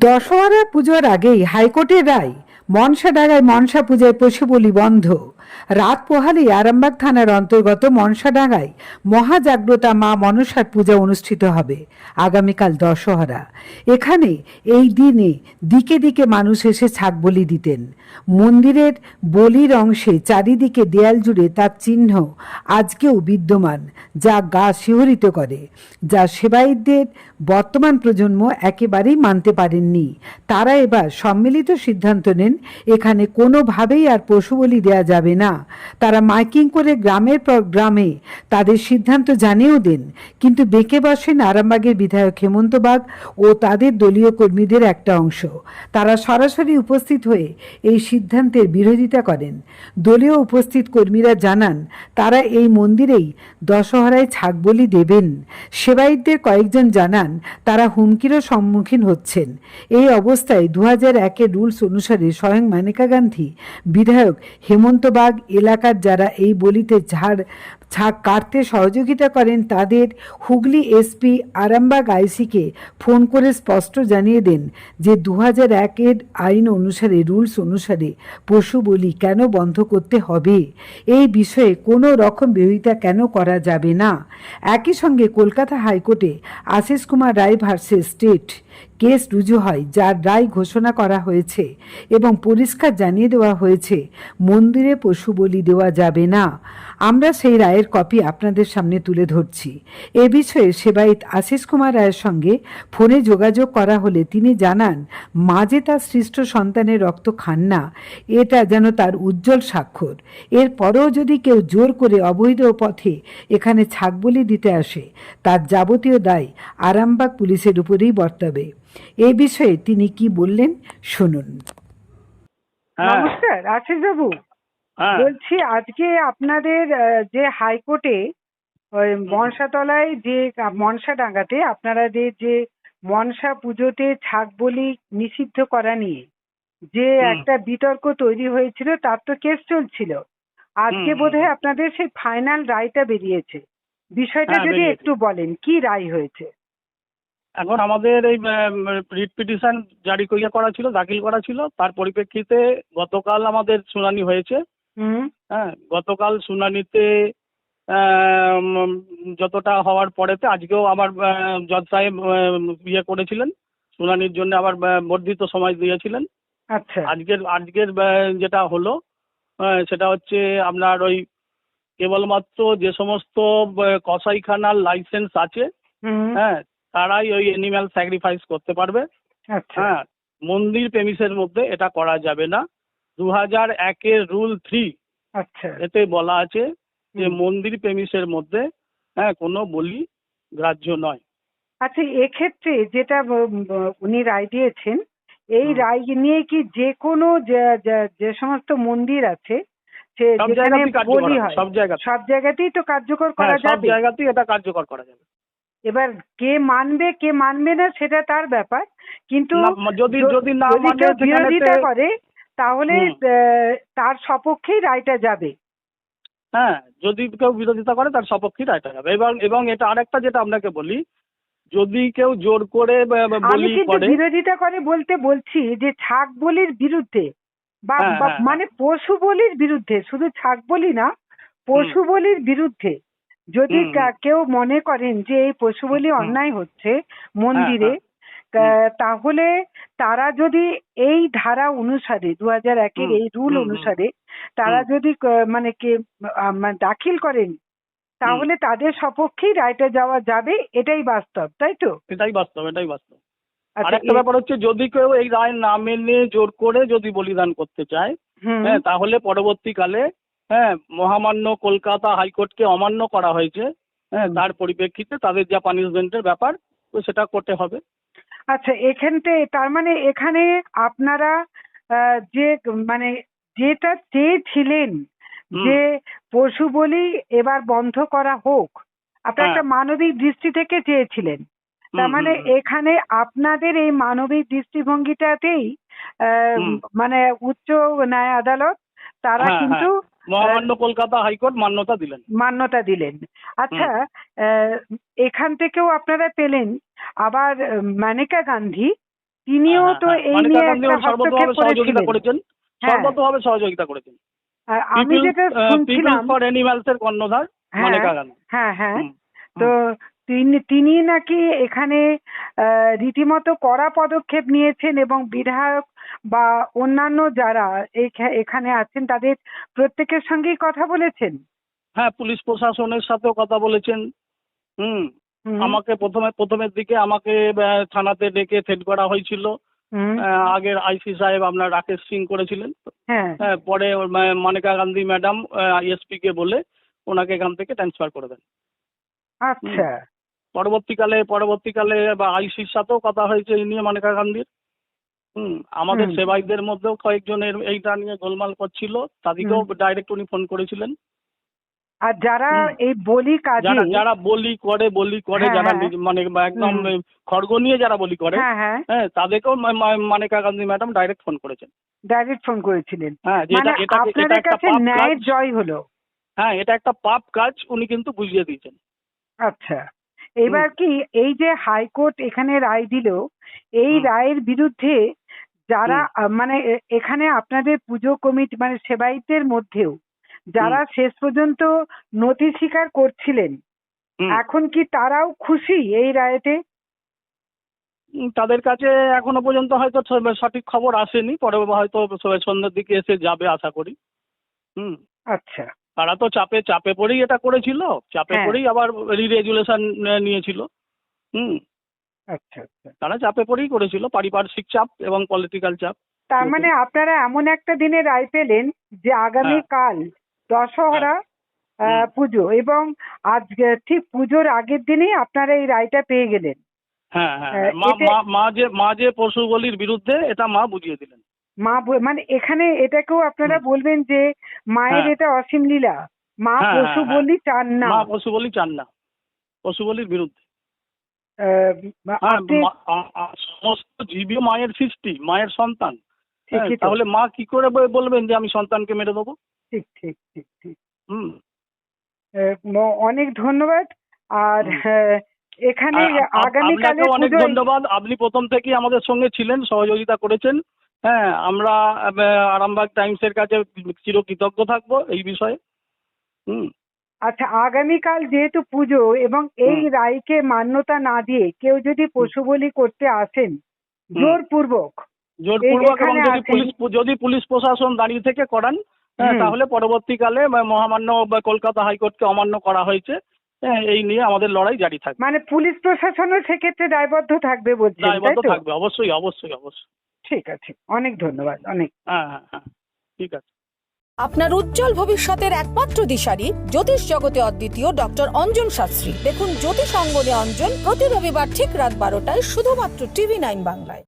দশহরা পুজোর আগেই হাইকোর্টের রায়, মনসাডাঙ্গায় মনসা পূজায় পশু বলি বন্ধ। রাত পোহালেই আরামবাগ থানার অন্তর্গত মনসাডাঙ্গায় মহাজাগ্রতা মা মনসার পূজা অনুষ্ঠিত হবে আগামীকাল দশহরা। এখানে এই দিনে দিকে দিকে মানুষ এসে ছাগ বলি দিতেন। মন্দিরের বলির অংশে চারিদিকে দেয়াল জুড়ে তার চিহ্ন আজকেও বিদ্যমান, যা গা শিহরিত করে, যা সেবায়িতদের বর্তমান প্রজন্ম একেবারেই মানতে পারেননি। তারা এবার সম্মিলিত সিদ্ধান্ত নেন এখানে কোনোভাবেই আর পশু বলি দেওয়া যাবে না। তারা মাইকিং করে গ্রামের পর গ্রামে তাদের সিদ্ধান্ত জানিয়েও দেন, কিন্তু বেঁকে বসেন আরামবাগের বিধায়ক হেমন্ত বাগ ও তাদের দলীয় কর্মীদের একটা অংশ। তারা সরাসরি উপস্থিত হয়ে এই সিদ্ধান্তের বিরোধিতা করেন। দলীয় উপস্থিত কর্মীরা জানান তারা এই মন্দিরেই দশহরায় ছাগ বলি দেবেন। সেবায়িতদের কয়েকজন জানান তারা হুমকিরও সম্মুখীন হচ্ছেন। এই অবস্থায় 2001-এর রুলস অনুসারে স্বয়ং মেনকা গান্ধী, বিধায়ক হেমন্ত বাগ এলাকার যারা এই বলিতে ছাগ কাটতে সহযোগিতা করেন তাদের হুগলি এসপি আরামবাগ আইসিকে ফোন করে স্পষ্ট জানিয়ে দেন যে 2001-এর আইন অনুসারে, রুলস অনুসারে পশু বলি কেন বন্ধ করতে হবে, এই বিষয়ে কোনো রকম বিরোধিতা কেন করা যাবে না। একই সঙ্গে কলকাতা হাইকোর্টে আশিস কুমার রায় ভার্সেস স্টেট কেস রুজু হয়, যার রায় ঘোষণা করা হয়েছে এবং পরিষ্কার জানিয়ে দেওয়া হয়েছে মন্দিরে পশু বলি দেওয়া যাবে না। আমরা সেই রায়ের কপি আপনাদের সামনে তুলে ধরছি। এ বিষয়ে সেবায়িত আশিস কুমার রায়ের সঙ্গে ফোনে যোগাযোগ করা হলে তিনি জানান মা যে তার সৃষ্ট সন্তানের রক্ত খান না, এটা যেন তার উজ্জ্বল স্বাক্ষর। এরপরেও যদি কেউ জোর করে অবৈধ পথে এখানে ছাগ বলি দিতে আসে, তার যাবতীয় দায় আরামবাগ পুলিশের উপরেই বর্তাবে। এই বিষয়ে তিনি কি বললেন শুনুন। নমস্কার আশিস বাবু, বলছি আজকে আপনাদের যে হাইকোর্টে মনসাতলায় যে মনসাডাঙ্গাতে আপনারা যে মনসা পুজোতে ছাগ বলি নিষিদ্ধ করা নিয়ে যে একটা বিতর্ক তৈরি হয়েছিল, তার তো কেস চলছিল। আজকে বোধহয় আপনাদের সেই ফাইনাল রায়টা বেরিয়েছে। বিষয়টা যদি একটু বলেন কি রায় হয়েছে। এখন আমাদের এই রিট পিটিশন জারি করা ছিল, দাখিল করা ছিল, তার পরিপ্রেক্ষিতে গতকাল আমাদের শুনানি হয়েছে। হ্যাঁ, গতকাল শুনানিতে যতটা হওয়ার পরেতে আজকেও আবার জজ সাহেব ইয়ে করেছিলেন, শুনানির জন্য আবার বর্ধিত সময় দিয়েছিলেন। আচ্ছা, আজকের যেটা হলো সেটা হচ্ছে আপনার ওই কেবলমাত্র যে সমস্ত কসাইখানার লাইসেন্স আছে, হ্যাঁ, তারাই ওই অ্যানিম্যাল স্যাক্রিফাইস করতে পারবে। হ্যাঁ, মন্দির প্রেমিসের মধ্যে এটা করা যাবে না। 2001-এর রুল 3 এতে বলা আছে যে মন্দির প্রেমিসের মধ্যে কোনো বলি গ্রাহ্য নয়। আচ্ছা, এক্ষেত্রে যেটা উনি রায় দিয়েছেন, এই রায় নিয়ে কি যে কোনো যে সমস্ত মন্দির আছে যেখানে বলি হয় সব জায়গাতেই তো কার্যকর করা যাবে? সব জায়গাতেই এটা কার্যকর করা যাবে। এবার কে মানবে কে মানবে না সেটা তার ব্যাপার, কিন্তু যদি না মানে কেউ বিরোধিতা করে তাহলে তার সপক্ষেই রায়টা যাবে। হ্যাঁ, যদি কেউ বিরোধিতা করে তার সপক্ষেই রায়টা যাবে। এবং এটা আরেকটা যেটা আপনাকে বলি, যদি কেউ জোর করে আমি কিন্তু বিরোধিতা করে বলতে বলছি যে ছাগ বলির বিরুদ্ধে বা মানে পশু বলির বিরুদ্ধে, শুধু ছাগ বলি না, পশু বলির বিরুদ্ধে যদি কেউ মনে করেন যে এই পশু বলি অন্যায় হচ্ছে মন্দিরে, তাহলে তারা যদি এই ধারা অনুসারে 2001-এর এই রুল অনুসারে তারা যদি দাখিল করেন, তাহলে তাদের সপক্ষেই রায়টা যাওয়া যাবে। এটাই বাস্তব, তাই তো? এটাই বাস্তব। আরেকটা ব্যাপার হচ্ছে, যদি কেউ এই রায় না মেনে জোর করে যদি বলিদান করতে চায়, তাহলে পরবর্তীকালে মহামান্য কলকাতা হাইকোর্টকে অমান্য করা হয়েছে, তার পরিপ্রেক্ষিতে তাদের যা পানিশমেন্টের ব্যাপার সেটা করতে হবে। আচ্ছা, তার মানে এখানে আপনারা যে যেটা চেয়েছিলেন যে পশু বলি এবার বন্ধ করা হোক, আপনারা একটা মানবিক দৃষ্টি থেকে চেয়েছিলেন। তার মানে এখানে আপনাদের এই মানবিক দৃষ্টিভঙ্গিটাতেই উচ্চ ন্যায় আদালত তারা কিন্তু মহামান্য কলকাতা হাইকোর্ট মান্যতা দিলেন। আচ্ছা, এখান থেকেও আপনারা পেলেন আবার মেনকা গান্ধী তিনিও তো এই মানিকা নিয়ে গান্ধী একটা সর্বতভাবে হস্তক্ষেপ সহযোগিতা করেছিলেন। করেছেন, সর্বতভাবে সহযোগিতা করেছেন। আর আমি যেটা শুনছিলাম, ফর অ্যানিমালস এর কর্ণধার মানিকা গান্ধী। হ্যাঁ হ্যাঁ, হুম, তো হুম। তিনি নাকি এখানে রীতিমতো কড়া পদক্ষেপ নিয়েছেন এবং বিধায়ক বা অন্যান্য যারা এখানে আছেন তাদের প্রত্যেকের সঙ্গেই কথা বলেছেন। হ্যাঁ, পুলিশ প্রশাসনের সাথেও কথা বলেছেন। হুম। হুম, আমাকে প্রথমের দিকে আমাকে থানাতে ডেকে থ্রেট করা হয়েছিল। হুম, আগের আইসি সাহেব আপনার রাকেশ সিং করেছিলেন। হ্যাঁ, হ্যাঁ, পরে মানিকা গান্ধী ম্যাডাম এসপি কে বলে ওনাকে এখান থেকে ট্রান্সফার করে দেন। হুম। আচ্ছা, পরবর্তীকালে বা আইসির সাথেও কথা হয়েছে এই নিয়ে মানিকা গান্ধীর। আমাদের হুম, সেবাইদের মধ্যেও কয়েকজনের এইটা নিয়ে গোলমাল করছিল, তাদেরকেও হুম। ডাইরেক্ট উনি ফোন করেছিলেন। আর যারা হুম। এই বলি কাজে, যারা যারা বলি করে হ্যাঁ, যারা হ্যাঁ, মানে একদম হুম, খড়গ নিয়ে যারা বলি করে, হ্যাঁ হ্যাঁ, হ্যাঁ, তাদেরকেও Manika Gandhi madam direct phone করেছেন। ডাইরেক্ট ফোন করেছিলেন। হ্যাঁ, যে মানে এটা আপনাদের একটা কাছে পাপ ন্যায়ের কাজ। জয় হলো। হ্যাঁ, এটা একটা পাপ কাজ, উনি কিন্তু বুঝিয়ে দিয়েছেন। আচ্ছা, হুম, এবার কি এই যে হাইকোর্ট এখানে রায় দিল, এই হুম, রায়ের বিরুদ্ধে যারা হুম, মানে এখানে আপনাদের পুজো কমিটি মানে সেবায়িতের মধ্যেও হুম, যারা শেষ পর্যন্ত নথি স্বীকার করছিলেন, হুম। এখন কি তারাও খুশি এই রায়েতে? তাদের কাছে এখনো পর্যন্ত হয়তো সঠিক খবর আসেনি, পরে হয়তো সন্ধ্যের দিকে এসে যাবে আশা করি। হুম। আচ্ছা, তারা তো চাপে পড়েই এটা করেছিল, চাপে হ্যাঁ, পড়েই আবার রেজুলেশন নিয়েছিল। হুম। আচ্ছা আচ্ছা। তারা চাপে পড়েই করেছিল, পারিপার্শ্বিক চাপ এবং পলিটিক্যাল চাপ। তার মানে আপনারা এমন একটা দিনে রায় পেলেন যে হ্যাঁ, আগামীকাল হ্যাঁ, দশহরা হুম, পুজো, এবং আজকে ঠিক পুজোর আগের দিনেই আপনারা এই রায়টা পেয়ে গেলেন। হ্যাঁ, হ্যাঁ, হ্যাঁ। এতে মা যে পশু বলির বিরুদ্ধে, এটা মা বুঝিয়ে দিলেন। মানে এখানে এটাকেও আপনারা হুম, বলবেন যে মায়ের হ্যাঁ, এটা অসীম লীলা, মা হ্যাঁ, পশু হ্যাঁ, হ্যাঁ। বলি চান না। মা পশু বলি চান না, পশু বলির বিরুদ্ধে। আহ, হ্যাঁ, আপনি সমস্ত জীবই মায়ের সৃষ্টি, মায়ের সন্তান। হ্যাঁ, ঠিকই তো, তাহলে মা কি করে বলবেন যে আমি সন্তানকে মেরে দেবো? ঠিক ঠিক ঠিক ঠিক। হুম, অনেক ধন্যবাদ। আর হুম। এখানে আর আগামীকালের আপনাকেও অনেক পুজোয় ধন্যবাদ, আপনি প্রথম থেকেই আমাদের সঙ্গে ছিলেন, সহযোগিতা করেছেন। হ্যাঁ, আমরা আরামবাগ টাইমসের কাছে চিরকৃতজ্ঞ থাকবো এই বিষয়ে। হুম, আচ্ছা, আগামীকাল যেহেতু পুজো এবং এই হুম, রায়কে মান্যতা না দিয়ে কেউ যদি হুম, পশু বলি করতে আসেন হুম। জোরপূর্বক, জোরপূর্বক এবং এখানে আসেন, যদি পুলিশ প্রশাসন দাঁড়িয়ে থেকে করান, হ্যাঁ, হুম, তাহলে পরবর্তীকালে মহামান্য কলকাতা হাইকোর্টকে অমান্য করা হয়েছে। হ্যাঁ, এই নিয়ে আমাদের লড়াই জারি থাকবে। মানে পুলিশ প্রশাসনও সেক্ষেত্রে দায়বদ্ধ থাকবে বলছেন, তাই দায়বদ্ধ তো? থাকবে, অবশ্যই, অবশ্যই, অবশ্যই। ঠিক আছে, অনেক ধন্যবাদ, অনেক। হ্যাঁ, হ্যাঁ, হ্যাঁ, ঠিক আছে। আপনার উজ্জ্বল ভবিষ্যতের একমাত্র দিশারি জ্যোতিষ জগতে অদ্বিতীয় ডক্টর অঞ্জন শাস্ত্রী। দেখুন জ্যোতিষ অঙ্গনে অঞ্জন প্রতি রবিবার ঠিক রাত 12টায় শুধুমাত্র TV9 বাংলায়।